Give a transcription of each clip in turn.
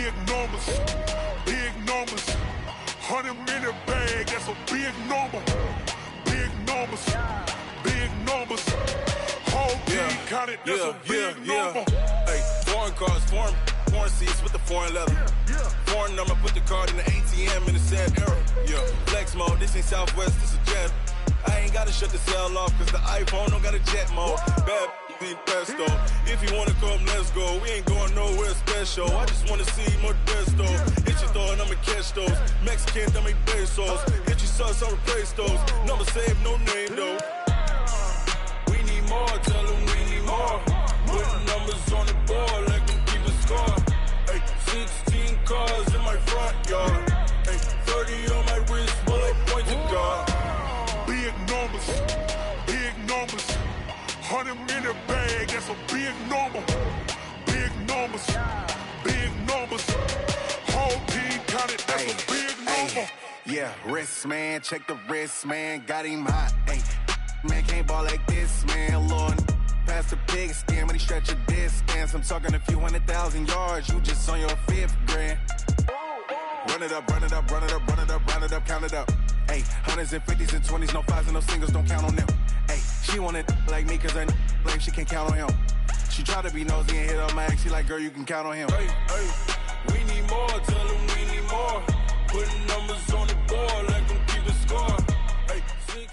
Big numbers, big numbers. 100 minute bag, that's a big number. Big numbers, big numbers. Whole team counted, that's a big number. Hey, foreign cars, foreign seats with the foreign leather. Foreign number, put the card in the ATM in the sad era. Flex mode, this ain't Southwest, this a jet. I ain't gotta shut the cell off, cause the iPhone don't got a jet mode. Bad be pesto. If you wanna come, let's go. We ain't going nowhere special. I just wanna see more desto. Hit your thought, I'ma catch those. Mexican, that make pesos. Hit your sus, I'll replace those. Number save, no name though. We need more, tell them we need more. Putting numbers on the board, like them keep a score. Hey, 16 cars in my front yard. Hey, 30 on my wrist, while I point to God. Big numbers, big numbers. 100 minute bag, that's a big number. Big numbers, big numbers. Whole team counted, that's a big number. Yeah, wrist man, check the wrist man, got him hot. Hey, man can't ball like this, man. Lord, past the pig skin, but he stretch a distance. I'm talking a few 100,000 yards, you just on your 5th grand. Run it up, run it up, run it up, run it up, run it up, count it up. Hey, hundreds and 50s and 20s, no 5s and no singles, don't count on them. Hey, she want it like me, cause her like she can't count on him. She try to be nosy and hit on my ex, she like, girl, you can count on him. Hey, we need more, tell them we need more. Putting numbers on the board, like them keep a score. Hey, 6.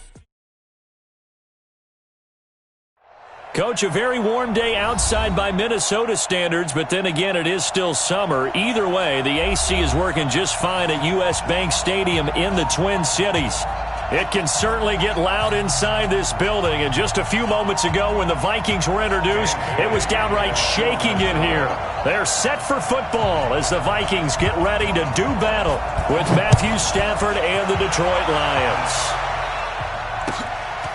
Coach, a very warm day outside by Minnesota standards, but then again, it is still summer. Either way, the AC is working just fine at U.S. Bank Stadium in the Twin Cities. It can certainly get loud inside this building, and just a few moments ago when the Vikings were introduced, it was downright shaking in here. They're set for football as the Vikings get ready to do battle with Matthew Stafford and the Detroit Lions.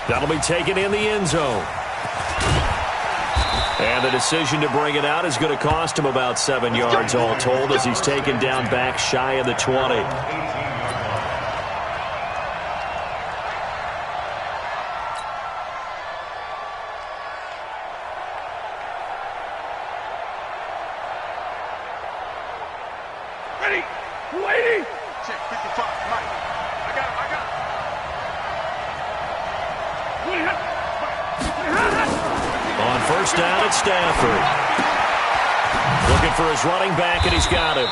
That'll be taken in the end zone. And the decision to bring it out is going to cost him about 7 yards all told as he's taken down back shy of the 20. Ready, 280. Check 55, Mike. I got it. On first down, it's Stafford. Looking for his running back, and he's got him.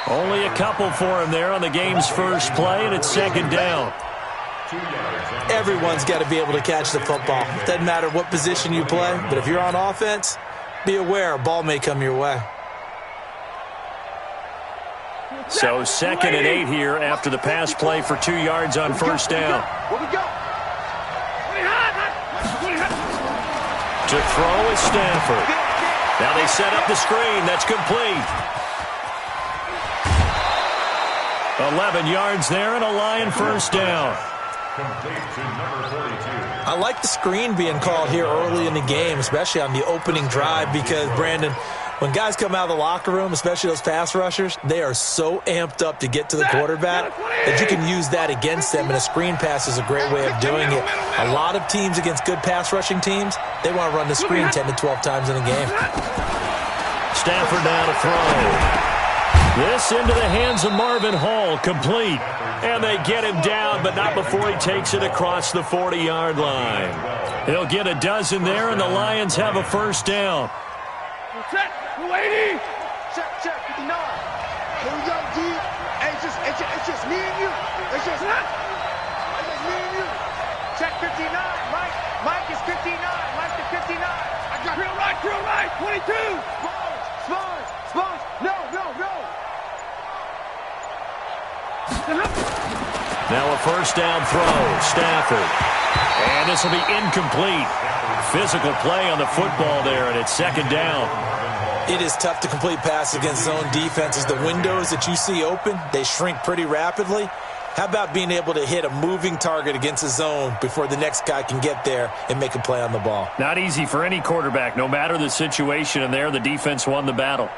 Only a couple for him there on the game's first play, and it's second down. Everyone's got to be able to catch the football. Doesn't matter what position you play, but if you're on offense, be aware a ball may come your way. So 2nd and 8 here after the pass play for 2 yards on first down. To throw is Stafford. Now they set up the screen. That's complete. 11 yards there and a Lion first down. I like the screen being called here early in the game, especially on the opening drive, because, Brandon, when guys come out of the locker room, especially those pass rushers, they are so amped up to get to the quarterback that you can use that against them, and a screen pass is a great way of doing it. A lot of teams against good pass rushing teams, they want to run the screen 10 to 12 times in a game. Stafford now to throw. This into the hands of Marvin Hall, complete. And they get him down, but not before he takes it across the 40-yard line. He'll get a dozen there, and the Lions have a first down. Check, 280. Check, 59. Here we go, G. It's just me and you. It's just me and you. Check 59. Mike is 59. Mike is 59. I got real right. 22. Sponge. No. Now a first down throw, Stafford. And this will be incomplete. Physical play on the football there, and it's second down. It is tough to complete passes against zone defenses. The windows that you see open, they shrink pretty rapidly. How about being able to hit a moving target against a zone before the next guy can get there and make a play on the ball? Not easy for any quarterback, no matter the situation, and there the defense won the battle.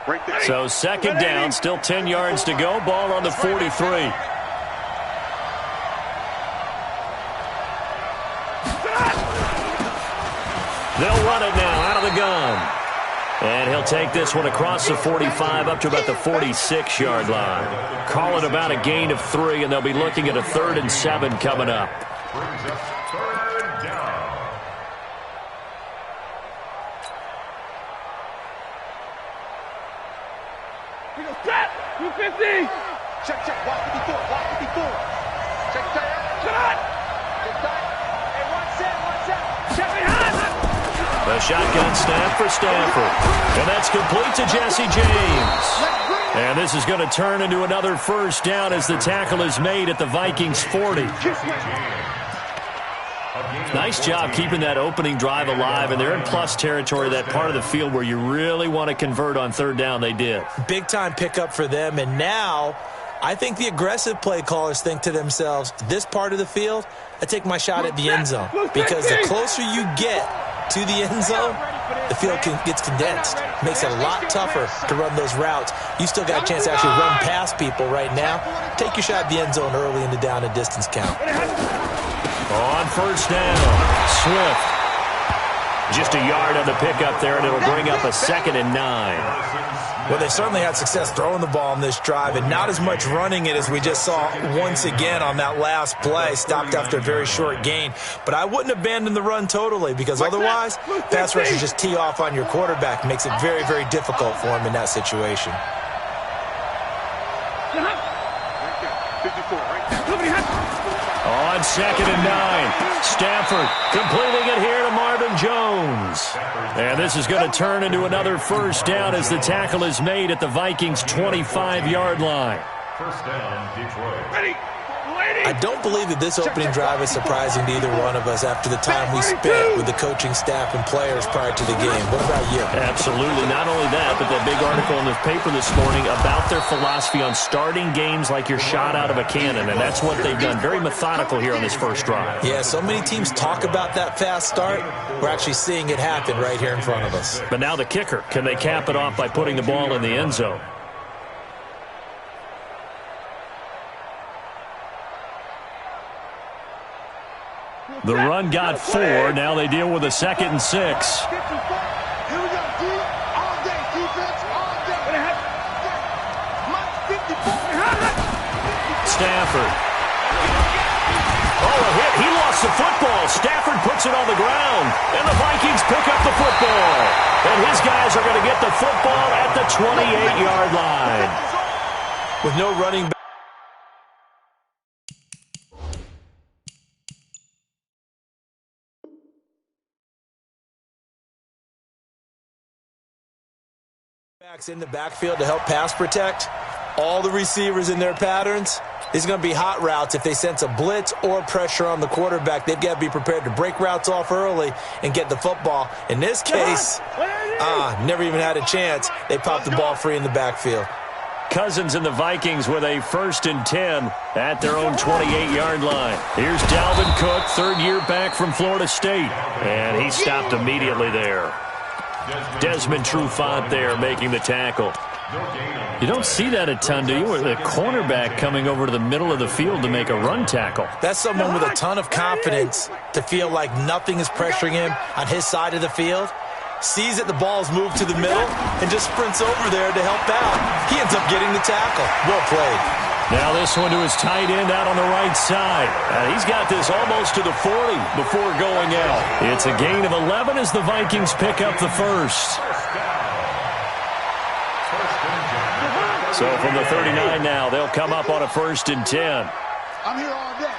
So second down, still 10 yards to go, ball on the 43. They'll run it now out of the gun. And he'll take this one across the 45 up to about the 46-yard line. Call it about a gain of 3, and they'll be looking at a 3rd and 7 coming up. Brings up 3rd down. Set! 250! Check, check. Block 54. Block 54. Check, check. Shot! Get tight. Hey, one set. Check behind. The shotgun snap for Stanford. And that's complete to Jesse James. And this is going to turn into another 1st down as the tackle is made at the Vikings 40. Nice job keeping that opening drive alive, and they're in plus territory, that part of the field where you really want to convert on 3rd down. They did. Big-time pickup for them, and now I think the aggressive play callers think to themselves, this part of the field, I take my shot at the end zone, because the closer you get to the end zone, the field gets condensed. Makes it a lot tougher to run those routes. You still got a chance to actually run past people right now. Take your shot at the end zone early in the down and distance count. On 1st down, Swift. Just a yard on the pickup there, and it'll bring up a 2nd and 9. Well, they certainly had success throwing the ball on this drive, and not as much running it as we just saw once again on that last play. Stopped after a very short gain. But I wouldn't abandon the run totally, because otherwise, pass rushers just tee off on your quarterback. Makes it very, very difficult for him in that situation. 54, right there. On 2nd and 9, Stanford completing it here to Marvin Jones. And this is going to turn into another 1st down as the tackle is made at the Vikings' 25-yard line. 1st down, Detroit. Ready. I don't believe that this opening drive is surprising to either one of us after the time we spent with the coaching staff and players prior to the game. What about you? Absolutely. Not only that, but that big article in the paper this morning about their philosophy on starting games like you're shot out of a cannon, and that's what they've done. Very methodical here on this 1st drive. Yeah, so many teams talk about that fast start. We're actually seeing it happen right here in front of us. But now the kicker. Can they cap it off by putting the ball in the end zone? The run got 4. Now they deal with a 2nd and 6. 54. Here we go, D. All day. Defense, all day. Mike, 54. Stafford. Oh, a hit. He lost the football. Stafford puts it on the ground. And the Vikings pick up the football. And his guys are going to get the football at the 28-yard line. With no running back. In the backfield to help pass protect, all the receivers in their patterns, these are going to be hot routes. If they sense a blitz or pressure on the quarterback, they've got to be prepared to break routes off early and get the football. In this case, never even had a chance. They popped the ball free in the backfield. Cousins and the Vikings with a 1st and 10 at their own 28-yard line. Here's Dalvin Cook, 3rd year back from Florida State, and he stopped immediately there. Desmond Trufant there making the tackle. You don't see that a ton, do you? With a cornerback coming over to the middle of the field to make a run tackle. That's someone with a ton of confidence to feel like nothing is pressuring him on his side of the field. Sees that the ball's moved to the middle and just sprints over there to help out. He ends up getting the tackle. Well played. Now this one to his tight end out on the right side. He's got this almost to the 40 before going out. It's a gain of 11 as the Vikings pick up the 1st. So from the 39 now, they'll come up on a 1st and 10. I'm here all day.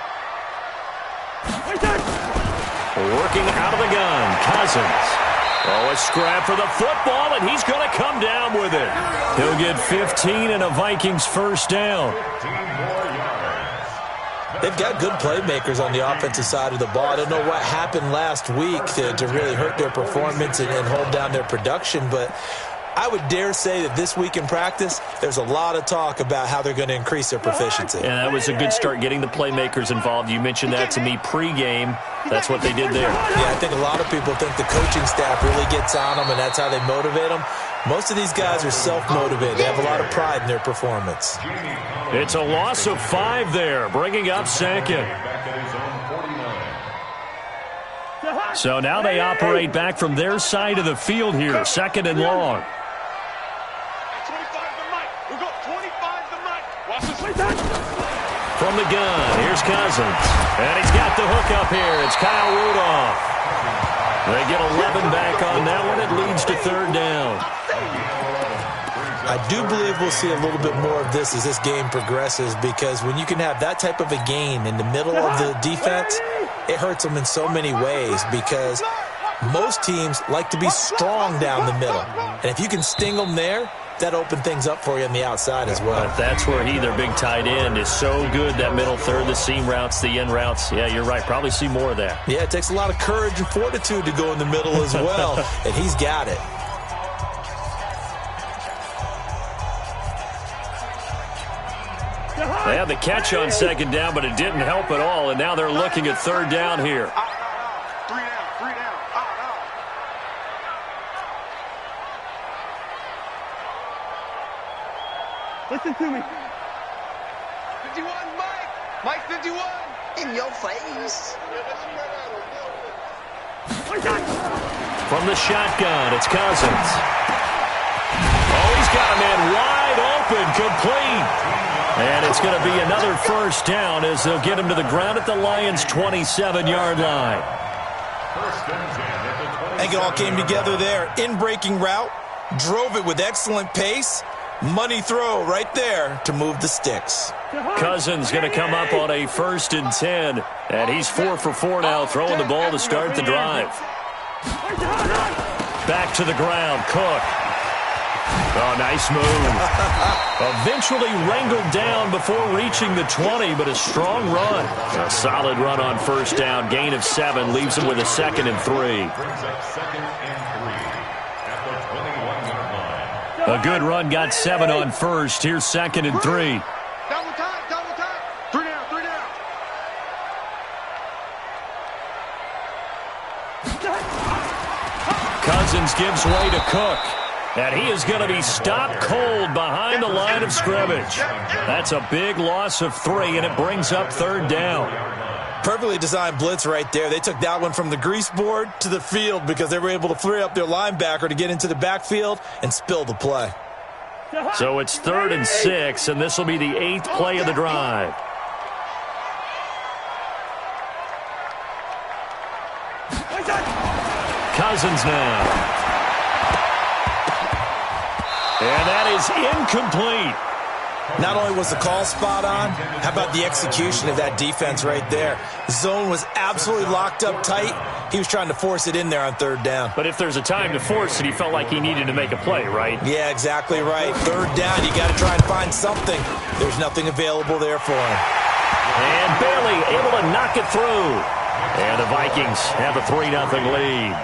Working out of the gun, Cousins. Oh, a scrap for the football, and he's going to come down with it. He'll get 15 and a Vikings 1st down. They've got good playmakers on the offensive side of the ball. I don't know what happened last week to really hurt their performance and hold down their production, but I would dare say that this week in practice, there's a lot of talk about how they're going to increase their proficiency. And that was a good start, getting the playmakers involved. You mentioned that to me pregame. That's what they did there. Yeah, I think a lot of people think the coaching staff really gets on them, and that's how they motivate them. Most of these guys are self-motivated. They have a lot of pride in their performance. It's a loss of 5 there, bringing up 2nd. So now they operate back from their side of the field here, second and long. 25 the mic. We'll go 25 the mic. Watch this. From the gun, here's Cousins. And he's got the hook up here. It's Kyle Rudolph. They get 11 back on that one. It leads to third down. I do believe we'll see a little bit more of this as this game progresses, because when you can have that type of a gain in the middle of the defense, it hurts them in so many ways, because most teams like to be strong down the middle. And if you can sting them there, that opens things up for you on the outside as well. But that's where their big tight end, is so good, that middle third, the seam routes, the in routes. Yeah, you're right. Probably see more of that. Yeah, it takes a lot of courage and fortitude to go in the middle as well, and he's got it. They had the catch on second down, but it didn't help at all, and now they're looking at third down here. Three down. Listen to me. 51, Mike. Mike 51. In your face. From the shotgun, it's Cousins. Oh, he's got a man wide open, complete. And it's going to be another first down as they'll get him to the ground at the Lions' 27-yard line. I think it all came together there. In-breaking route, drove it with excellent pace. Money throw right there to move the sticks. Cousins going to come up on a 1st and 10. And he's 4 for 4 now, throwing the ball to start the drive. Back to the ground, Cook. Oh, nice move. Eventually wrangled down before reaching the 20, but a strong run. A solid run on first down. Gain of 7 leaves him with a 2nd and 3. A good run got 7 on first. Here's 2nd and 3. Double time. 3 down. Cousins gives way to Cook. And he is going to be stopped cold behind the line of scrimmage. That's a big loss of 3, and it brings up third down. Perfectly designed blitz right there. They took that one from the grease board to the field because they were able to free up their linebacker to get into the backfield and spill the play. So it's 3rd and 6, and this will be the 8th play of the drive. Cousins now. And that is incomplete. Not only was the call spot on, how about the execution of that defense right there? Zone was absolutely locked up tight. He was trying to force it in there on 3rd down. But if there's a time to force it, he felt like he needed to make a play, right? Yeah, exactly right. 3rd down, you got to try and find something. There's nothing available there for him. And Bailey able to knock it through. And the Vikings have a 3-0 lead.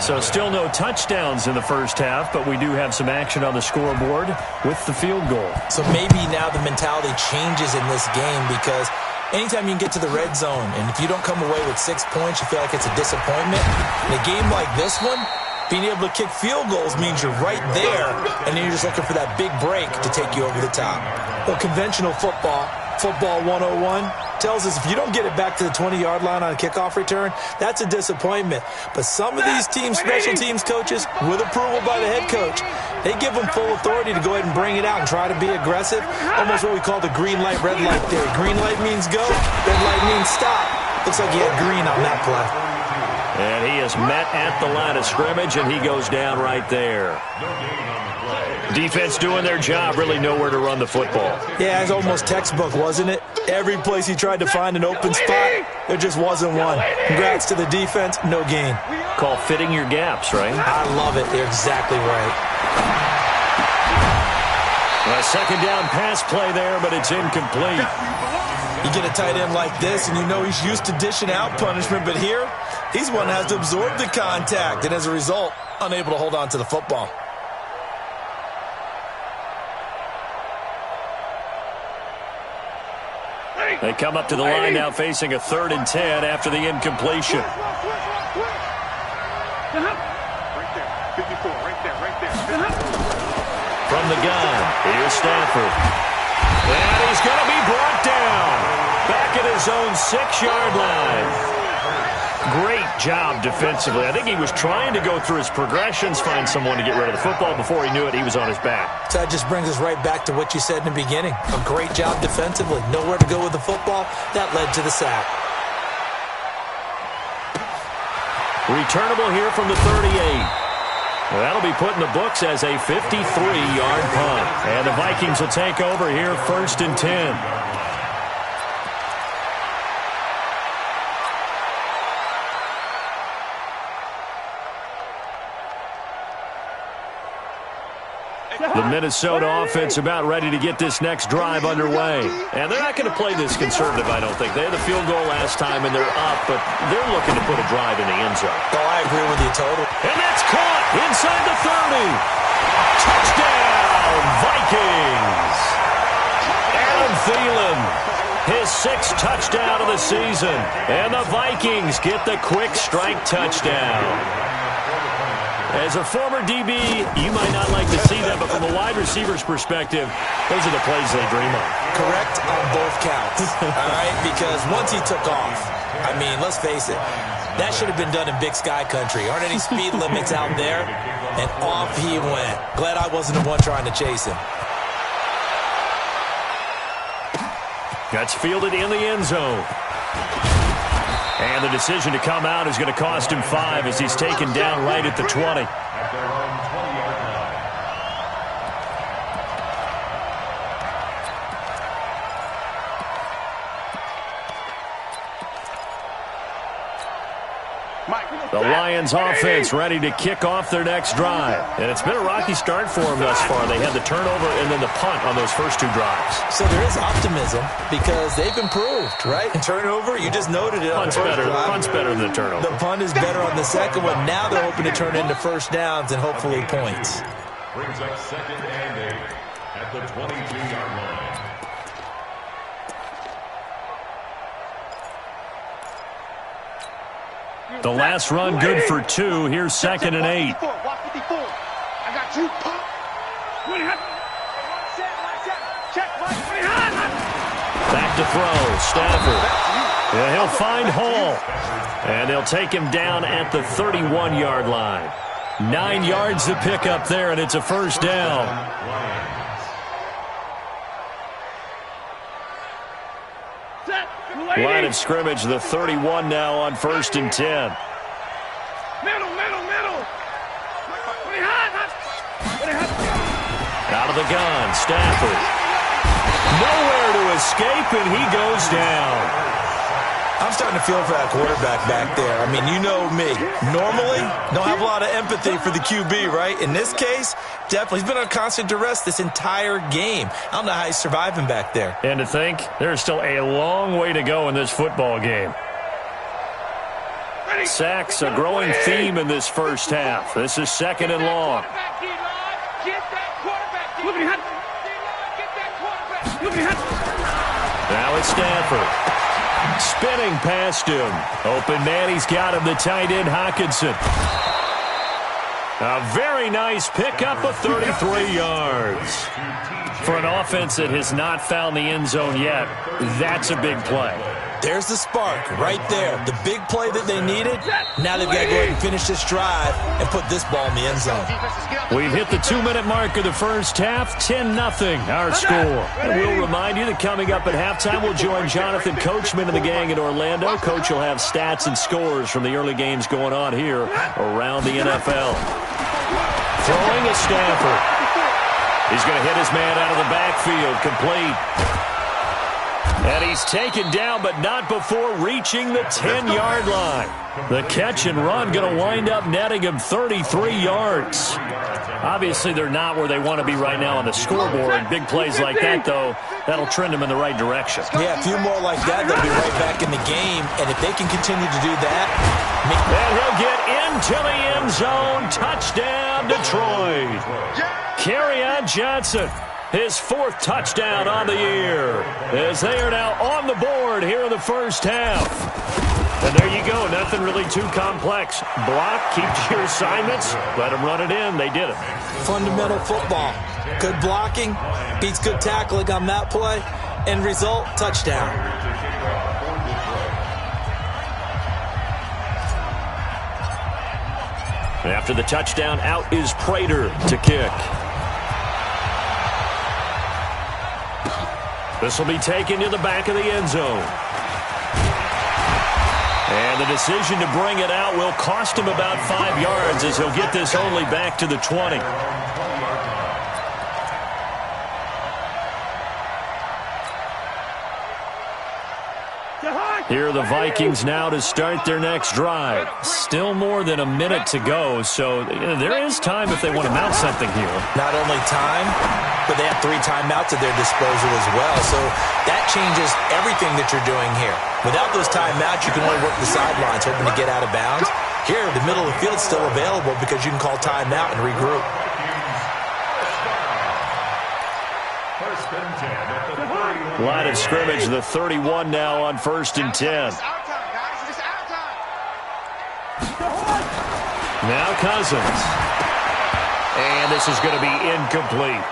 So still no touchdowns in the first half, but we do have some action on the scoreboard with the field goal. So maybe now the mentality changes in this game, because anytime you can get to the red zone, and if you don't come away with 6 points, you feel like it's a disappointment. In a game like this one, being able to kick field goals means you're right there, and then you're just looking for that big break to take you over the top. Well, conventional football 101, tells us if you don't get it back to the 20-yard line on a kickoff return, that's a disappointment. But some of these teams, special teams coaches, with approval by the head coach, they give them full authority to go ahead and bring it out and try to be aggressive. Almost what we call the green light, red light theory. Green light means go, red light means stop. Looks like he had green on that play. And he is met at the line of scrimmage, and he goes down right there. Defense doing their job, really nowhere to run the football. Yeah, it's almost textbook, wasn't it? Every place he tried to find an open spot, there just wasn't one. Congrats to the defense, no gain. Call fitting your gaps, right? I love it. They're exactly right. A second down pass play there, but it's incomplete. You get a tight end like this, and you know he's used to dishing out punishment, but here, he's one that has to absorb the contact, and as a result, unable to hold on to the football. They come up to the line now facing a 3rd and 10 after the incompletion. Right there. 54, right there. From the gun, here's Stafford. And he's going to be brought down. Back at his own 6-yard line. Great job defensively. I think he was trying to go through his progressions, find someone to get rid of the football. Before he knew it, he was on his back. So that just brings us right back to what you said in the beginning. A great job defensively. Nowhere to go with the football. That led to the sack. Returnable here from the 38. Well, that'll be put in the books as a 53-yard punt. And the Vikings will take over here 1st and 10. The Minnesota offense about ready to get this next drive underway. And they're not going to play this conservative, I don't think. They had the field goal last time, and they're up, but they're looking to put a drive in the end zone. Oh, I agree with you totally. And that's caught inside the 30. Touchdown, Vikings. Adam Thielen, his 6th touchdown of the season. And the Vikings get the quick strike touchdown. As a former DB, you might not like to see that, but from a wide receiver's perspective, those are the plays they dream of. Correct on both counts, all right? Because once he took off, I mean, let's face it, that should have been done in Big Sky country. Aren't any speed limits out there? And off he went. Glad I wasn't the one trying to chase him. That's fielded in the end zone. And the decision to come out is going to cost him 5 as he's taken down right at the 20. At their own 20-yard line. The Lions offense ready to kick off their next drive. And it's been a rocky start for them thus far. They had the turnover and then the punt on those first 2 drives. So there is optimism because they've improved, right? Turnover, you just noted it. Punt's better than the turnover. The punt is better on the second one. Now they're hoping to turn into first downs and hopefully points. Brings up 2nd and 8 at the 22-yard line. The last run good for 2. Here's 2nd and 8. I got you. Back to throw. Stafford. Yeah, he'll find Hall. And they'll take him down at the 31-yard line. 9 yards to pick up there, and it's a first down. Line of scrimmage, the 31 now on 1st and 10. Middle. Out of the gun, Stafford. Nowhere to escape, and he goes down. I'm starting to feel for that quarterback back there. I mean, you know me. Normally, don't have a lot of empathy for the QB, right? In this case, definitely. He's been on constant duress this entire game. I don't know how he's surviving back there. And to think, there's still a long way to go in this football game. Sacks, a growing theme in this first half. This is 2nd and long. Now it's Stafford. Spinning past him. Open man, he's got him, the tight end, Hockenson. A very nice pickup of 33 yards. For an offense that has not found the end zone yet, that's a big play. There's the spark right there. The big play that they needed. Now they've got to go ahead and finish this drive and put this ball in the end zone. We've hit the 2-minute mark of the first half. 10-0 our score. And we'll remind you that coming up at halftime, we'll join Jonathan Coachman and the gang in Orlando. Coach will have stats and scores from the early games going on here around the NFL. Throwing is Stafford. He's going to hit his man out of the backfield. Complete. And he's taken down, but not before reaching the 10-yard line. The catch and run going to wind up netting him 33 yards. Obviously, they're not where they want to be right now on the scoreboard. Big plays like that, though, that'll trend them in the right direction. Yeah, a few more like that, they'll be right back in the game. And if they can continue to do that... And he'll get into the end zone. Touchdown, Detroit. Kerryon Johnson. His 4th touchdown on the year as they are now on the board here in the first half. And there you go. Nothing really too complex. Block, keep to your assignments, let them run it in. They did it. Fundamental football. Good blocking, beats good tackling on that play. End result, touchdown. After the touchdown, out is Prater to kick. This will be taken to the back of the end zone. And the decision to bring it out will cost him about 5 yards as he'll get this only back to the 20. Here are the Vikings now to start their next drive. Still more than a minute to go, so there is time if they want to mount something here. Not only time, but they have 3 timeouts at their disposal as well, so that changes everything that you're doing here. Without those timeouts, you can only work the sidelines, hoping to get out of bounds. Here, the middle of the field's still available because you can call timeout and regroup. Line of scrimmage, the 31 now on 1st and 10. Now Cousins. And this is going to be incomplete.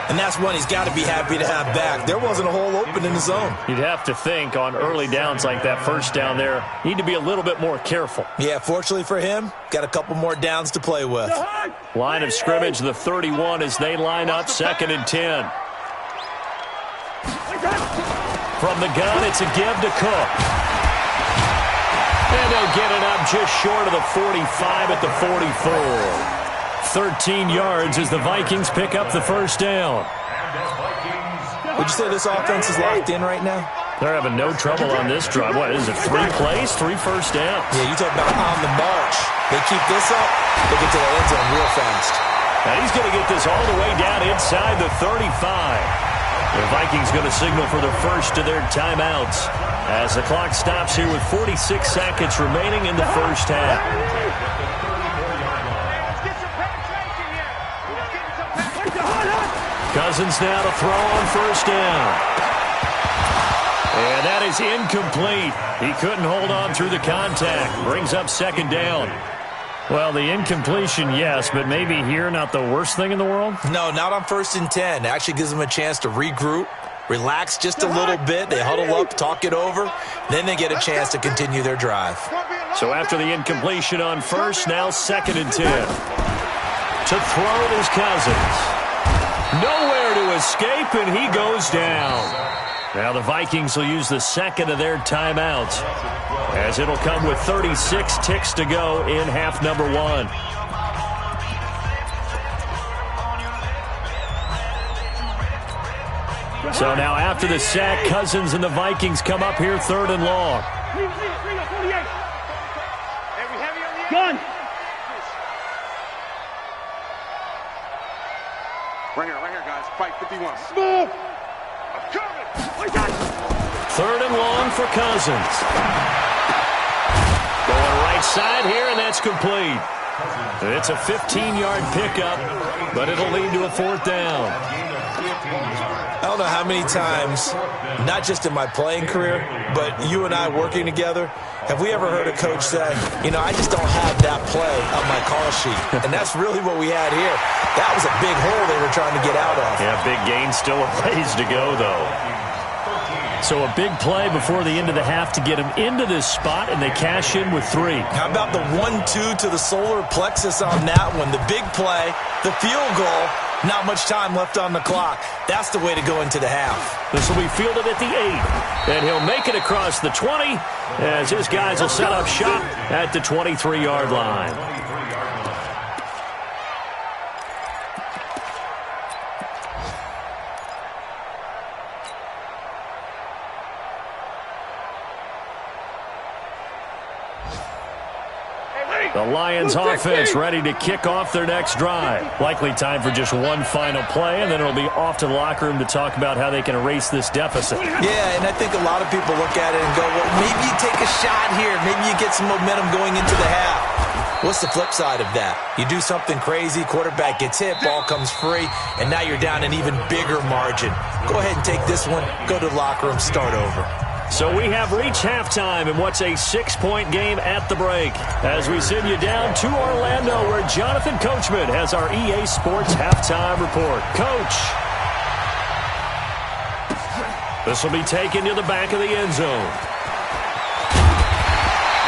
And that's one he's got to be happy to have back. There wasn't a hole open in the zone. You'd have to think on early downs like that first down there, need to be a little bit more careful. Yeah, fortunately for him, got a couple more downs to play with. Line of scrimmage, the 31 as they line up 2nd and 10. From the gun, it's a give to Cook. And they'll get it up just short of the 45 at the 44. 13 yards as the Vikings pick up the first down. Would you say this offense is locked in right now? They're having no trouble on this drive. What is it, 3 plays, 3 first downs? Yeah, you talk about on the march. They keep this up, they get to the end zone real fast. Now he's going to get this all the way down inside the 35. The Vikings going to signal for the first of their timeouts as the clock stops here with 46 seconds remaining in the first half. Cousins now to throw on first down. And that is incomplete. He couldn't hold on through the contact. Brings up 2nd down. Well, the incompletion, yes, but maybe here not the worst thing in the world? No, not on 1st and 10. It actually gives them a chance to regroup, relax just a little bit. They huddle up, talk it over. Then they get a chance to continue their drive. So after the incompletion on first, now 2nd and 10. To throw it is Cousins. Nowhere to escape, and he goes down. Now the Vikings will use the second of their timeouts, as it'll come with 36 ticks to go in half number 1. So now after the sack, Cousins and the Vikings come up here 3rd and long. Gun! Right here, guys. Fight 51. Move! I'm coming! 3rd and long for Cousins. Going right side here, and that's complete. It's a 15-yard pickup, but it'll lead to a 4th down. I don't know how many times, not just in my playing career, but you and I working together, have we ever heard a coach say, you know, I just don't have that play on my call sheet. And that's really what we had here. That was a big hole they were trying to get out of. Yeah, big gain, still a ways to go, though. So a big play before the end of the half to get him into this spot, and they cash in with 3. How about the 1-2 to the solar plexus on that one? The big play, the field goal, not much time left on the clock. That's the way to go into the half. This will be fielded at the 8, and he'll make it across the 20 as his guys will set up shop at the 23-yard line. The Lions offense ready to kick off their next drive. Likely time for just one final play, and then it'll be off to the locker room to talk about how they can erase this deficit. Yeah, and I think a lot of people look at it and go, well, maybe you take a shot here. Maybe you get some momentum going into the half. What's the flip side of that? You do something crazy, quarterback gets hit, ball comes free, and now you're down an even bigger margin. Go ahead and take this one, go to the locker room, start over. So we have reached halftime in what's a 6-point game at the break, as we send you down to Orlando, where Jonathan Coachman has our EA Sports halftime report. Coach. This will be taken to the back of the end zone.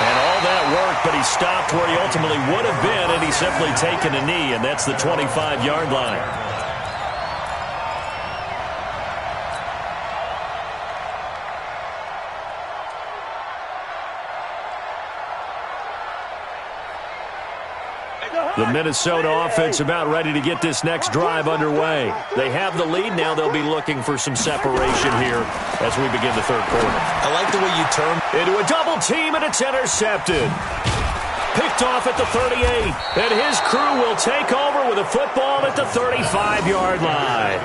And all that work but he stopped where he ultimately would have been, and he's simply taken a knee, and that's the 25-yard line. The Minnesota offense about ready to get this next drive underway. They have the lead. Now they'll be looking for some separation here as we begin the third quarter. I like the way you turn into a double team, and it's intercepted. Picked off at the 38, and his crew will take over with a football at the 35-yard line.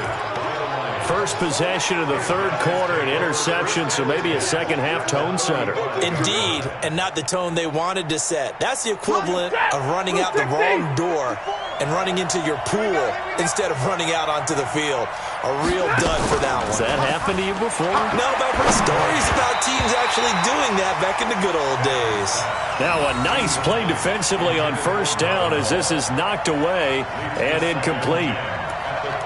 First possession of the third quarter, an interception, so maybe a second-half tone setter. Indeed, and not the tone they wanted to set. That's the equivalent of running out the wrong door and running into your pool instead of running out onto the field. A real dud for that one. Has that happened to you before? No, but I've heard stories about teams actually doing that back in the good old days. Now a nice play defensively on first down as this is knocked away and incomplete.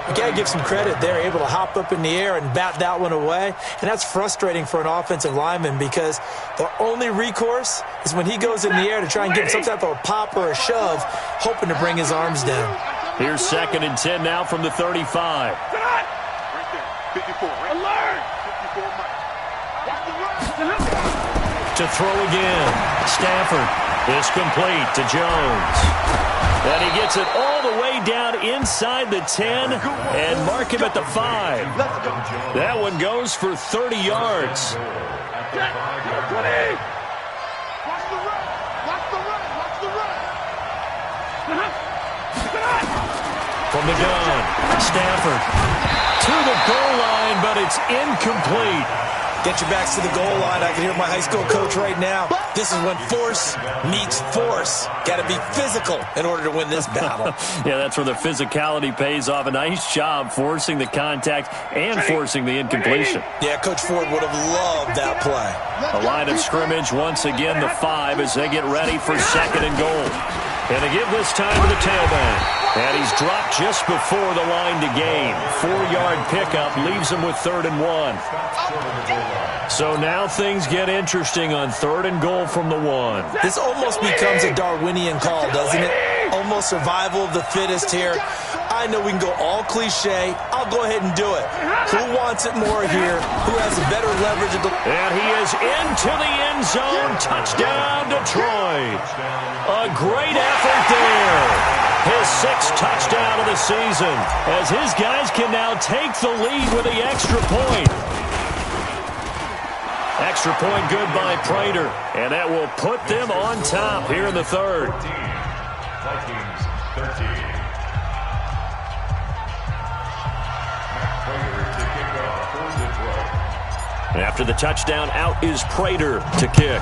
You got to give some credit. They're able to hop up in the air and bat that one away. And that's frustrating for an offensive lineman because the only recourse is when he goes in the air to try and get some type of a pop or a shove, hoping to bring his arms down. Here's 2nd and 10 now from the 35. Right there. 54. Right? Alert! 54, Mike. Watch the run. To throw again. Stafford is complete to Jones. And he gets it all the way down inside the 10 and mark him at the 5. That one goes for 30 yards. Watch the run. Watch the run. Watch the run. From the gun, Stafford to the goal line, but it's incomplete. Get your backs to the goal line. I can hear my high school coach right now. This is when force meets force. Got to be physical in order to win this battle. Yeah, that's where the physicality pays off. A nice job forcing the contact and forcing the incompletion. Yeah, Coach Ford would have loved that play. A line of scrimmage, once again the 5 as they get ready for 2nd and goal. And they give this time to the tailback. And he's dropped just before the line to gain. 4-yard pickup leaves him with 3rd and 1. So now things get interesting on 3rd and goal from the 1. This almost becomes a Darwinian call, doesn't it? Almost survival of the fittest here. I know we can go all cliche. I'll go ahead and do it. Who wants it more here? Who has a better leverage? And he is into the end zone. Touchdown, Detroit. A great effort there. His 6th touchdown of the season as his guys can now take the lead with the extra point. Extra point good by Prater, and that will put them on top here in the 3rd. Vikings 13. Prater to kick off for Detroit. And after the touchdown, out is Prater to kick.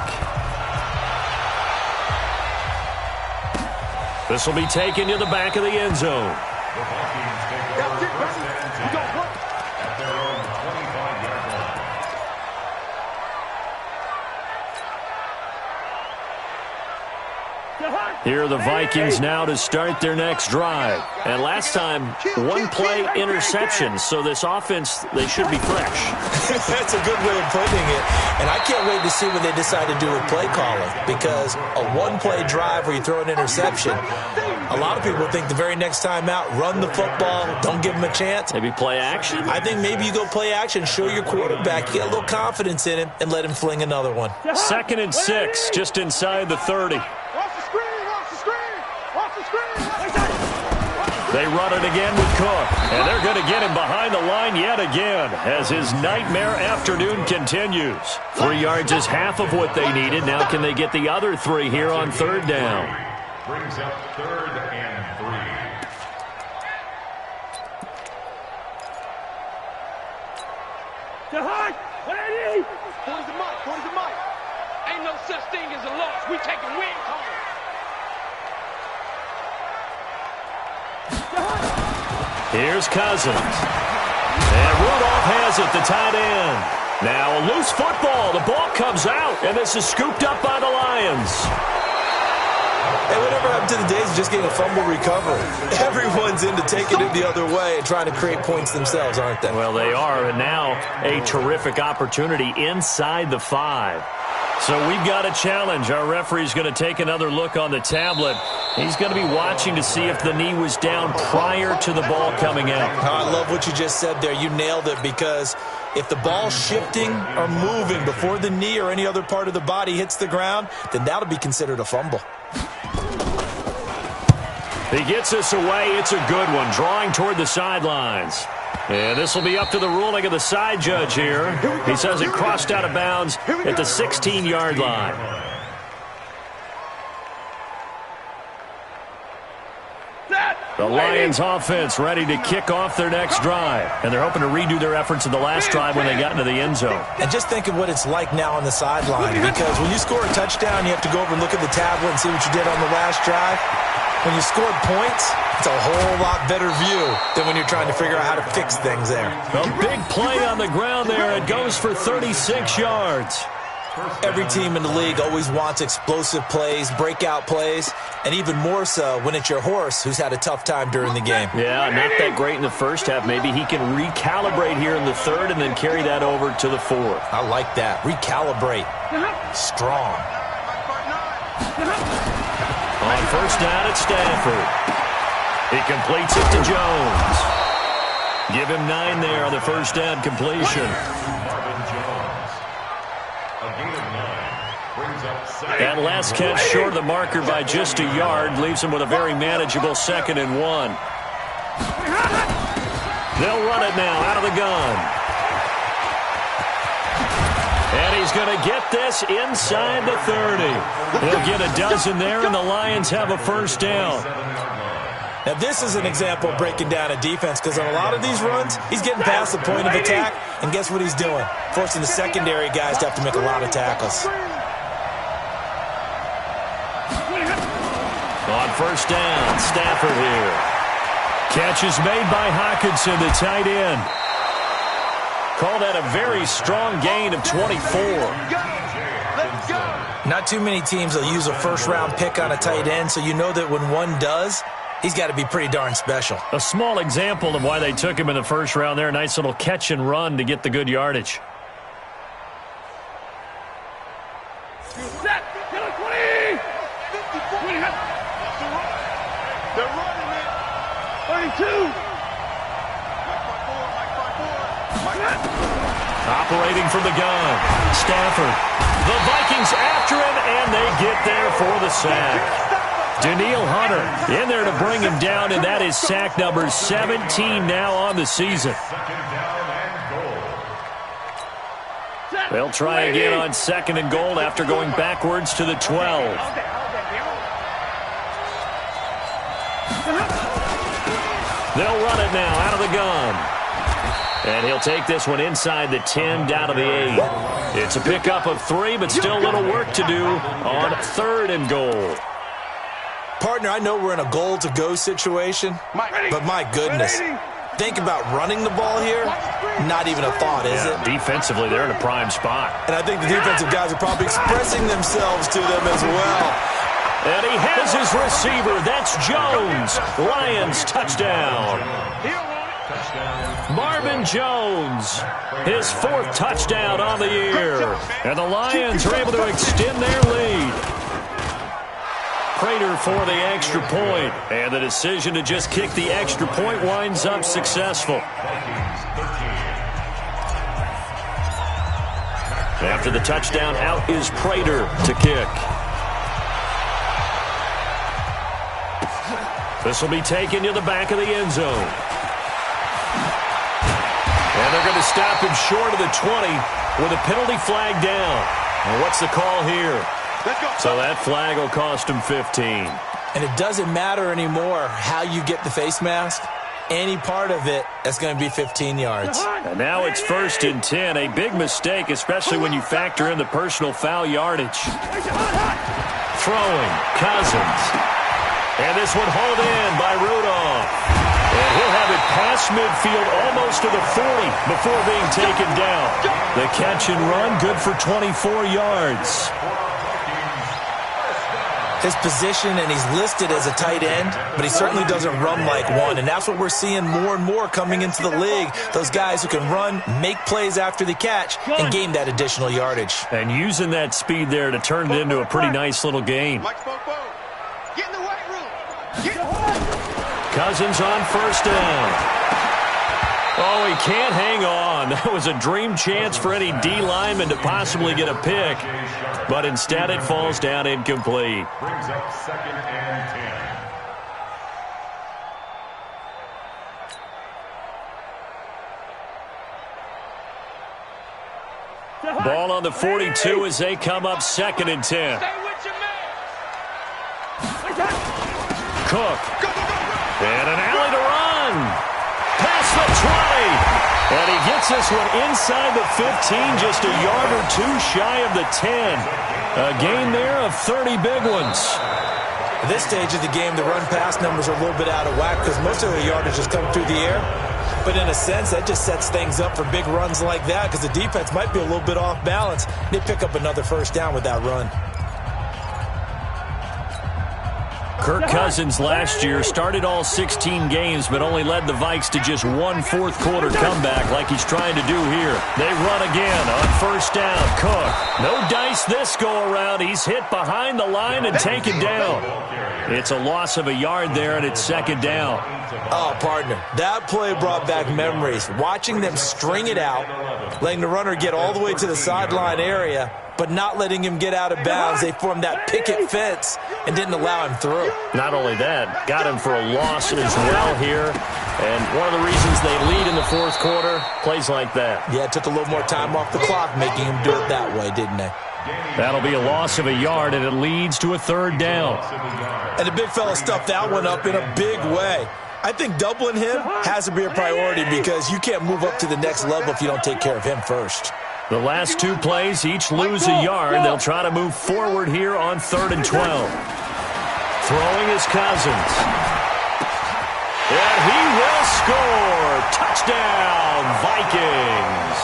This will be taken to the back of the end zone. The Vikings take over first and 10 at their own 25-yard line. Here are the Vikings now to start their next drive. And last time, 1-play interception. So this offense, they should be fresh. That's a good way of putting it. And I can't wait to see what they decide to do with play calling. Because a 1-play drive where you throw an interception, a lot of people think the very next time out, run the football, don't give them a chance. Maybe play action? I think maybe you go play action, show your quarterback, get a little confidence in him, and let him fling another one. 2nd and 6, just inside the 30. They run it again with Cook, and they're going to get him behind the line yet again as his nightmare afternoon continues. 3 yards is half of what they needed. Now can they get the other 3 here on 3rd down? Brings up 3rd and 3. Boys and Mike. Ain't no such thing as a loss. We taking wins home. Here's Cousins. And Rudolph has it, the tight end. Now a loose football. The ball comes out, and this is scooped up by the Lions. Hey, whatever happened to the days of just getting a fumble recovery? Everyone's into taking it the other way and trying to create points themselves, aren't they? Well, they are, and now a terrific opportunity inside the 5. So we've got a challenge. Our referee's going to take another look on the tablet. He's going to be watching to see if the knee was down prior to the ball coming out. I love what you just said there. You nailed it, because if the ball's shifting or moving before the knee or any other part of the body hits the ground, then that'll be considered a fumble. He gets this away. It's a good one, drawing toward the sidelines. And this will be up to the ruling of the side judge here. He says it crossed out of bounds at the 16-yard line. The Lions offense ready to kick off their next drive. And they're hoping to redo their efforts in the last drive when they got into the end zone. And just think of what it's like now on the sideline, because when you score a touchdown, you have to go over and look at the tablet and see what you did on the last drive. When you scored points, it's a whole lot better view than when you're trying to figure out how to fix things there. A big play on the ground there. It goes for 36 yards. Every team in the league always wants explosive plays, breakout plays, and even more so when it's your horse who's had a tough time during the game. Yeah, not that great in the first half. Maybe he can recalibrate here in the third and then carry that over to the fourth. I like that. Recalibrate. Strong. On first down at Stanford. He completes it to Jones. Give him 9 there on the first down completion. That last catch short of the marker by just a yard leaves him with a very manageable 2nd and 1. They'll run it now out of the gun. And he's going to get this inside the 30. He'll get a dozen there, and the Lions have a first down. Now, this is an example of breaking down a defense, because on a lot of these runs, he's getting past the point of attack, and guess what he's doing? Forcing the secondary guys to have to make a lot of tackles. On first down, Stafford here. Catch is made by Hockenson, the tight end. Call that a very strong gain of 24. Not too many teams will use a first-round pick on a tight end, so you know that when one does, he's got to be pretty darn special. A small example of why they took him in the first round there. Nice little catch and run to get the good yardage. Set. Get a 20. 50. They're running it. 32. Operating from the gun, Stafford. The Vikings after him, and they get there for the sack. Danielle Hunter in there to bring him down, and that is sack number 17 now on the season. They'll try again on 2nd and goal after going backwards to the 12. They'll run it now out of the gun. And he'll take this one inside the 10, down to the 8. It's a pickup of 3, but still a little work to do on 3rd and goal. Partner, I know we're in a goal-to-go situation, but my goodness, think about running the ball here. Not even a thought, is it? Defensively, they're in a prime spot. And I think the defensive guys are probably expressing themselves to them as well. And he has his receiver. That's Jones. Lions touchdown. Marvin Jones, his 4th touchdown on the year. And the Lions are able to extend their lead. Prater for the extra point. And the decision to just kick the extra point winds up successful. After the touchdown, out is Prater to kick. This will be taken to the back of the end zone. And they're going to stop him short of the 20 with a penalty flag down. And what's the call here? So that flag will cost him 15. And it doesn't matter anymore how you get the face mask. Any part of it, that's going to be 15 yards. And now it's 1st and 10. A big mistake, especially when you factor in the personal foul yardage. Throwing, Cousins. And this one hauled in by Rudolph. And he'll have it past midfield, almost to the 40 before being taken down. The catch and run, good for 24 yards. his position, and he's listed as a tight end, but he certainly doesn't run like one, and that's what we're seeing more and more coming into the league. Those guys who can run, make plays after the catch, and gain that additional yardage. And using that speed there to turn it into a pretty nice little game. Get in the weight room. Cousins on first down. Oh, he can't hang on. That was a dream chance for any D lineman to possibly get a pick, but instead it falls down incomplete. Brings up 2nd and 10. Ball on the 42 as they come up 2nd and 10. Cook. And an alley to run. Past the 20. And he gets this one inside the 15, just a yard or two shy of the 10. A gain there of 30 big ones. At this stage of the game, the run-pass numbers are a little bit out of whack because most of the yardage has come through the air. But in a sense, that just sets things up for big runs like that because the defense might be a little bit off balance. They pick up another first down with that run. Kirk Cousins last year started all 16 games but only led the Vikes to just one fourth-quarter comeback like he's trying to do here. They run again on first down. Cook. No dice this go-around. He's hit behind the line and taken down. It's a loss of a yard there, and it's 2nd down. Oh, partner, that play brought back memories. Watching them string it out, letting the runner get all the way to the sideline area, but not letting him get out of bounds. They formed that picket fence and didn't allow him through. Not only that, got him for a loss as well here. And one of the reasons they lead in the fourth quarter, plays like that. Yeah, it took a little more time off the clock making him do it that way, didn't they? That'll be a loss of a yard, and it leads to a 3rd down. And the big fella stuffed that one up in a big way. I think doubling him has to be a priority because you can't move up to the next level if you don't take care of him first. The last two plays each lose a yard. They'll try to move forward here on 3rd and 12. Throwing is Cousins. And he will score. Touchdown, Vikings.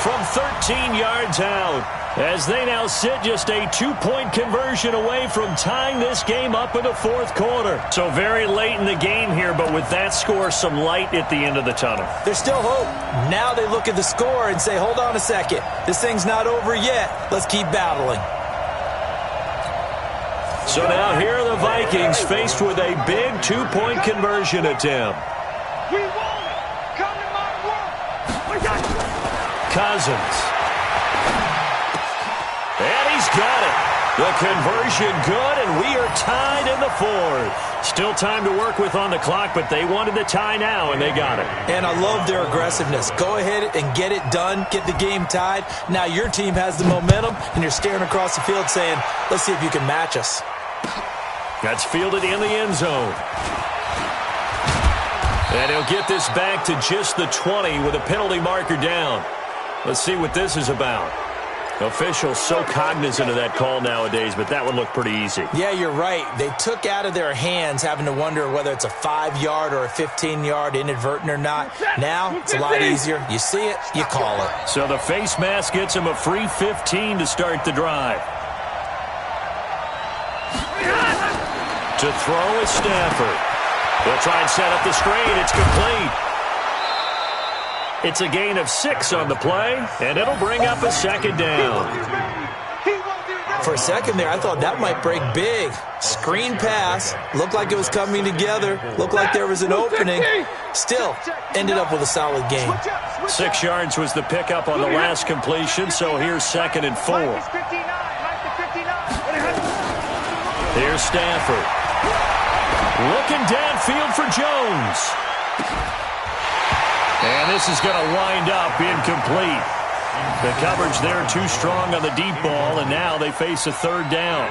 From 13 yards out, as they now sit just a 2-point conversion away from tying this game up in the fourth quarter. So very late in the game here, but with that score, some light at the end of the tunnel. There's still hope. Now they look at the score and say, hold on a second. This thing's not over yet. Let's keep battling. So now here are the Vikings faced with a big 2-point conversion attempt. We want it. Come to my world. We got it. Cousins. And he's got it. The conversion good, and we are tied in the fourth. Still time to work with on the clock, but they wanted the tie now, and they got it. And I love their aggressiveness. Go ahead and get it done. Get the game tied. Now your team has the momentum, and you're staring across the field saying, let's see if you can match us. That's fielded in the end zone. And he'll get this back to just the 20 with a penalty marker down. Let's see what this is about. Officials so cognizant of that call nowadays, but that one looked pretty easy. Yeah, you're right. They took out of their hands having to wonder whether it's a 5-yard or a 15-yard inadvertent or not. Now, it's a lot easier. You see it, you call it. So the face mask gets him a free 15 to start the drive. To throw is Stafford. They'll try and set up the screen. It's complete. It's a gain of 6 on the play, and it'll bring up a 2nd down. For a second there, I thought that might break big. Screen pass. Looked like it was coming together. Looked like there was an opening. Still, ended up with a solid game. 6 yards was the pickup on the last completion, so here's 2nd and 4. Here's Stafford. Looking downfield for Jones. And this is going to wind up incomplete. The coverage there too strong on the deep ball, and now they face a 3rd down.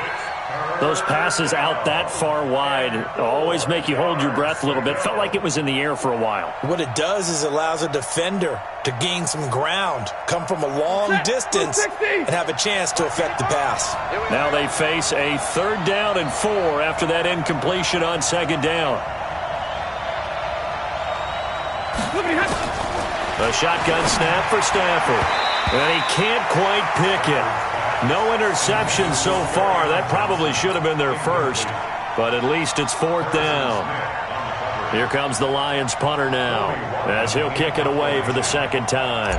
Those passes out that far wide always make you hold your breath a little bit. Felt like it was in the air for a while. What it does is it allows a defender to gain some ground, come from a long distance, and have a chance to affect the pass. Now they face a 3rd down and 4 after that incompletion on 2nd down. A shotgun snap for Stafford. And he can't quite pick it. No interceptions so far. That probably should have been their first, but at least it's 4th down. Here comes the Lions punter now, as he'll kick it away for the 2nd time.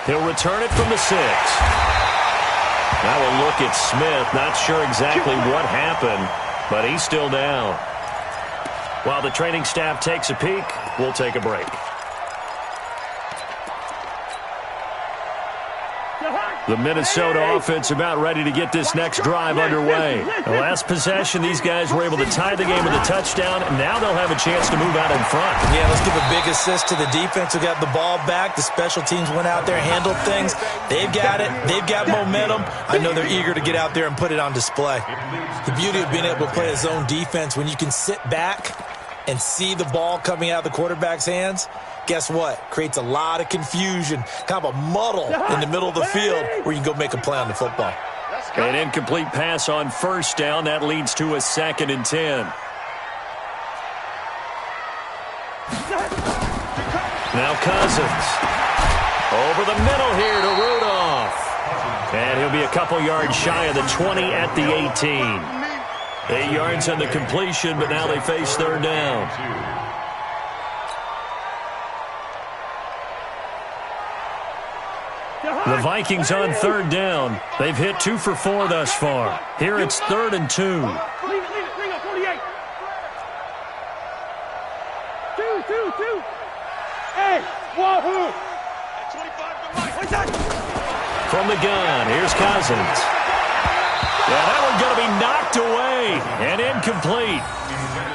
He'll return it from the 6. Now a look at Smith. Not sure exactly what happened, but he's still down. While the training staff takes a peek, we'll take a break. The Minnesota offense about ready to get this next drive underway. The last possession, these guys were able to tie the game with a touchdown, and now they'll have a chance to move out in front. Yeah, let's give a big assist to the defense who got the ball back. The special teams went out there, handled things. They've got it. They've got momentum. I know they're eager to get out there and put it on display. The beauty of being able to play a zone defense, when you can sit back and see the ball coming out of the quarterback's hands, guess what? Creates a lot of confusion, kind of a muddle in the middle of the field where you can go make a play on the football. An incomplete pass on 1st down. That leads to a 2nd and 10. Now Cousins. Over the middle here to Rudolph. And he'll be a couple yards shy of the 20 at the 18. 8 yards on the completion, but now they face 3rd down. The Vikings on 3rd down. They've hit 2 for 4 thus far. Here it's 3rd and 2. Leave it, 48. 2. Hey, wahoo! 25 From the gun, here's Cousins. Yeah, that one's going to be knocked away and incomplete.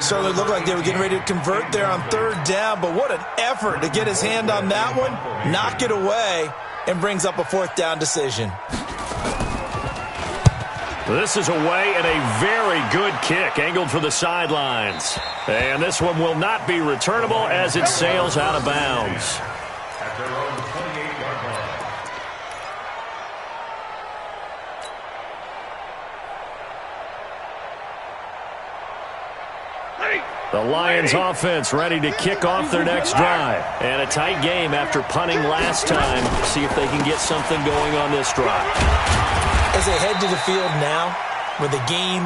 Certainly looked like they were getting ready to convert there on 3rd down, but what an effort to get his hand on that one, knock it away, and brings up a 4th down decision. This is away and a very good kick angled for the sidelines. And this one will not be returnable as it sails out of bounds. At their own 28-yard line. The Lions offense ready to kick off their next drive. And a tight game after punting last time. See if they can get something going on this drive. As they head to the field now, with the game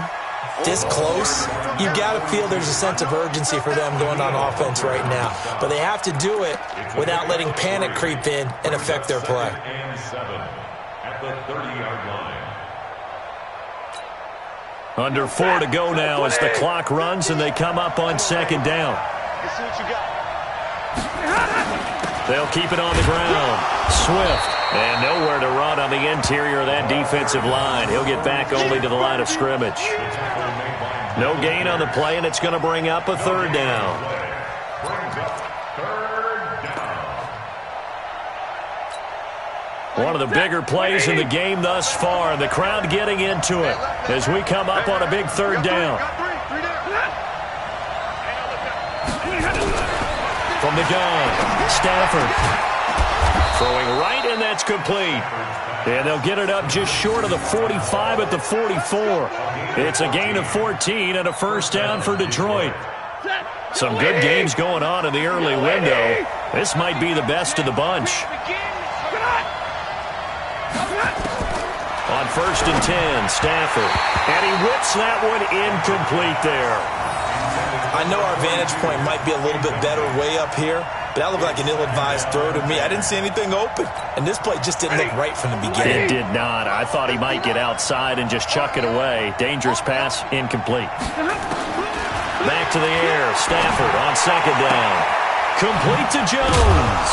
this close, you've got to feel there's a sense of urgency for them going on offense right now. But they have to do it without letting panic creep in and affect their play. And 7 at the 30-yard line. Under 4 to go now as the clock runs and they come up on 2nd down. Let's see what you got. They'll keep it on the ground. Swift. And nowhere to run on the interior of that defensive line. He'll get back only to the line of scrimmage. No gain on the play, and it's going to bring up a 3rd down. Brings up 3rd down. One of the bigger plays in the game thus far. The crowd getting into it as we come up on a big 3rd down. From the gun, Stafford. Throwing right, and that's complete. And they'll get it up just short of the 45 at the 44. It's a gain of 14 and a 1st down for Detroit. Some good games going on in the early window. This might be the best of the bunch. On 1st and 10, Stafford. And he whips that one incomplete there. I know our vantage point might be a little bit better way up here, but that looked like an ill-advised throw to me. I didn't see anything open, and this play just didn't look right from the beginning. It did not. I thought he might get outside and just chuck it away. Dangerous pass, incomplete. Back to the air, Stafford on 2nd down. Complete to Jones.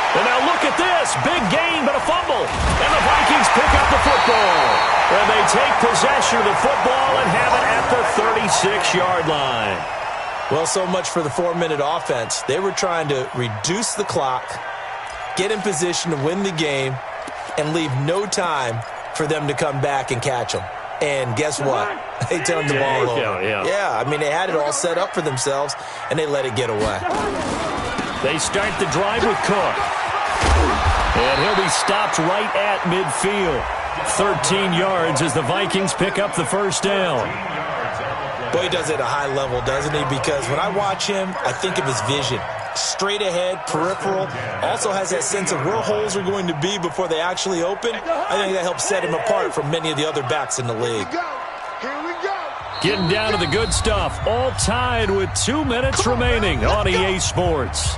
And now look at this. Big gain, but a fumble. And the Vikings pick up the football. And they take possession of the football and have it at the 36-yard line. Well, so much for the 4-minute offense. They were trying to reduce the clock, get in position to win the game, and leave no time for them to come back and catch them. And guess what? They turned the ball over. Yeah, I mean, they had it all set up for themselves, and they let it get away. They start the drive with Cook. And he'll be stopped right at midfield. 13 yards as the Vikings pick up the 1st down. Boy, he does it at a high level, doesn't he? Because when I watch him, I think of his vision. Straight ahead, peripheral, also has that sense of where holes are going to be before they actually open. I think that helps set him apart from many of the other backs in the league. Here we go. Getting down to the good stuff, all tied with 2 minutes remaining on EA Sports.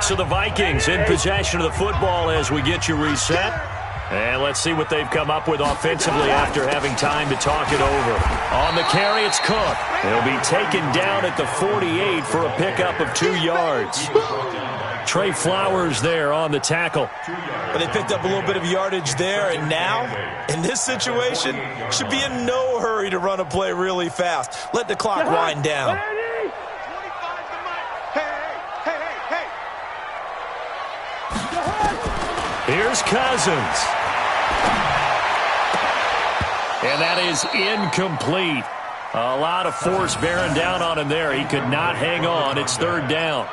So the Vikings in possession of the football as we get you reset. And let's see what they've come up with offensively after having time to talk it over. On the carry, it's Cook. He'll be taken down at the 48 for a pickup of 2 yards. Trey Flowers there on the tackle. But they picked up a little bit of yardage there, and now, in this situation, should be in no hurry to run a play really fast. Let the clock wind down. Here's Cousins. And that is incomplete. A lot of force bearing down on him there. He could not hang on. It's 3rd down.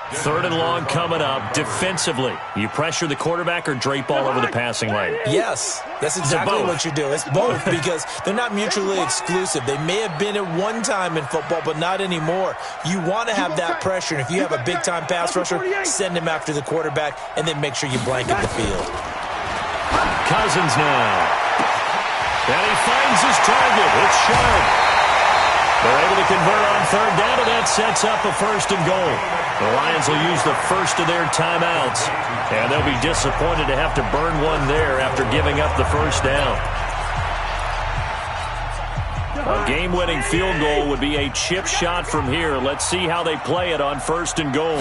3rd and long coming up. Defensively, you pressure the quarterback or drape all over the passing lane? Yes, that's exactly what you do. It's both because they're not mutually exclusive. They may have been at one time in football, but not anymore. You want to have that pressure, and if you have a big-time pass rusher, send him after the quarterback, and then make sure you blanket the field. Cousins now. And he finds his target. It's Sharp. They're able to convert on 3rd down, and that sets up a 1st and goal. The Lions will use the first of their timeouts, and they'll be disappointed to have to burn one there after giving up the 1st down. A game-winning field goal would be a chip shot from here. Let's see how they play it on 1st and goal.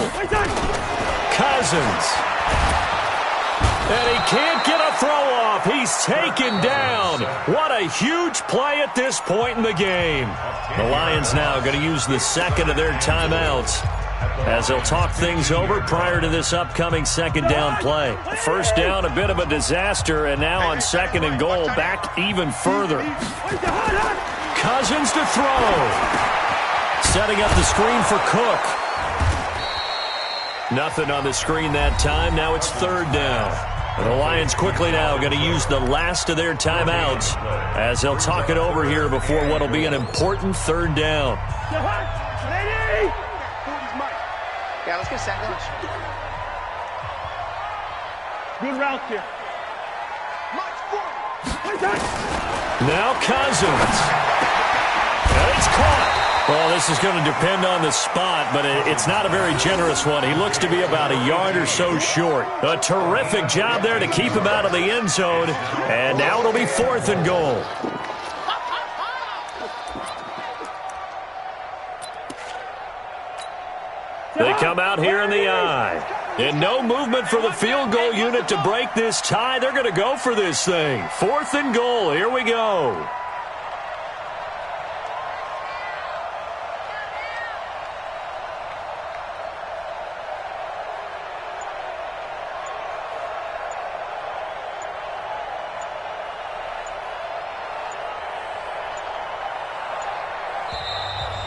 Cousins. And he can't get a throw off. He's taken down. What a huge play at this point in the game. The Lions now going to use the 2nd of their timeouts as they'll talk things over prior to this upcoming 2nd down play. 1st down, a bit of a disaster, and now on 2nd and goal, back even further. Cousins to throw. Setting up the screen for Cook. Nothing on the screen that time. Now it's 3rd down. The Lions quickly now going to use the last of their timeouts as they'll talk it over here before what will be an important 3rd down. Yeah, let's get set lunch. Good route here. Now Cousins. And it's caught. Well, this is going to depend on the spot, but it's not a very generous one. He looks to be about a yard or so short. A terrific job there to keep him out of the end zone. And now it'll be 4th and goal. They come out here in the eye. And no movement for the field goal unit to break this tie. They're going to go for this thing. 4th and goal. Here we go.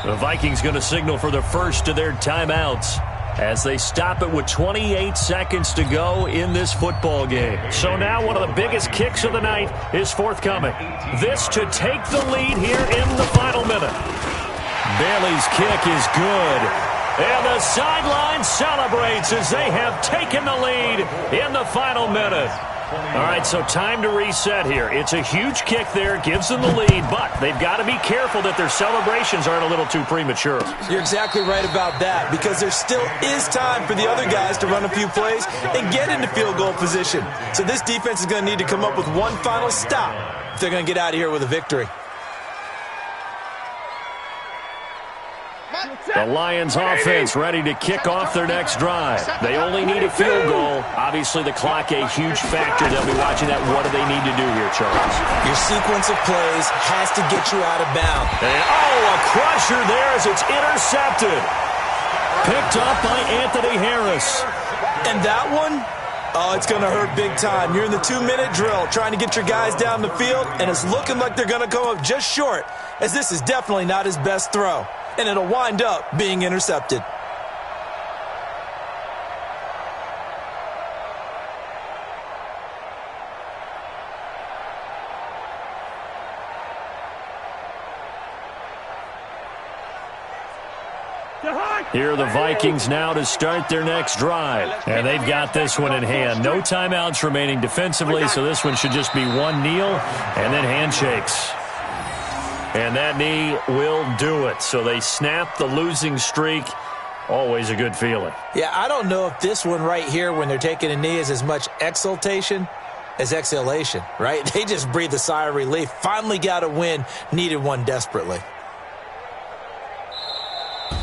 The Vikings going to signal for the first of their timeouts as they stop it with 28 seconds to go in this football game. So now one of the biggest kicks of the night is forthcoming. This to take the lead here in the final minute. Bailey's kick is good. And the sideline celebrates as they have taken the lead in the final minute. All right, so time to reset here. It's a huge kick there, gives them the lead, but they've got to be careful that their celebrations aren't a little too premature. You're exactly right about that, because there still is time for the other guys to run a few plays and get into field goal position. So this defense is going to need to come up with one final stop if they're going to get out of here with a victory. The Lions offense ready to kick off their next drive. They only need a field goal. Obviously, the clock a huge factor. They'll be watching that. What do they need to do here, Charles? Your sequence of plays has to get you out of bounds. And, a crusher there as it's intercepted. Picked up by Anthony Harris. And that one, it's going to hurt big time. You're in the 2-minute drill trying to get your guys down the field, and it's looking like they're going to come up just short, as this is definitely not his best throw. And it'll wind up being intercepted. Here are the Vikings now to start their next drive. And they've got this one in hand. No timeouts remaining defensively, so this one should just be one kneel and then handshakes. And that knee will do it. So they snap the losing streak. Always a good feeling. Yeah, I don't know if this one right here when they're taking a knee is as much exultation as exhalation, right? They just breathe a sigh of relief. Finally got a win, needed one desperately.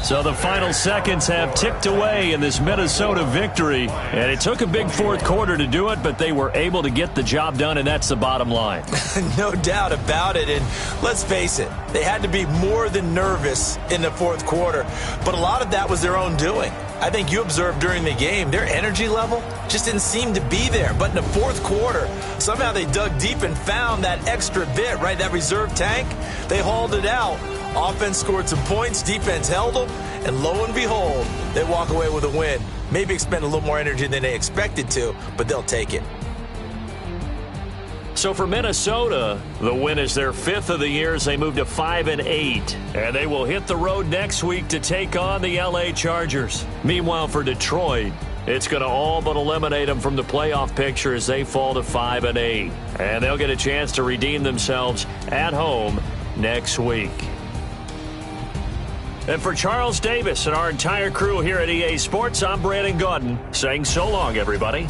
So the final seconds have ticked away in this Minnesota victory. And it took a big fourth quarter to do it, but they were able to get the job done, and that's the bottom line. No doubt about it. And let's face it, they had to be more than nervous in the fourth quarter. But a lot of that was their own doing. I think you observed during the game, their energy level just didn't seem to be there. But in the fourth quarter, somehow they dug deep and found that extra bit, right, that reserve tank. They hauled it out. Offense scored some points, defense held them, and lo and behold, they walk away with a win. Maybe expend a little more energy than they expected to, but they'll take it. So for Minnesota, the win is their 5th of the year as they move to 5-8. And they will hit the road next week to take on the LA Chargers. Meanwhile, for Detroit, it's going to all but eliminate them from the playoff picture as they fall to 5-8. And they'll get a chance to redeem themselves at home next week. And for Charles Davis and our entire crew here at EA Sports, I'm Brandon Gaudin saying so long, everybody.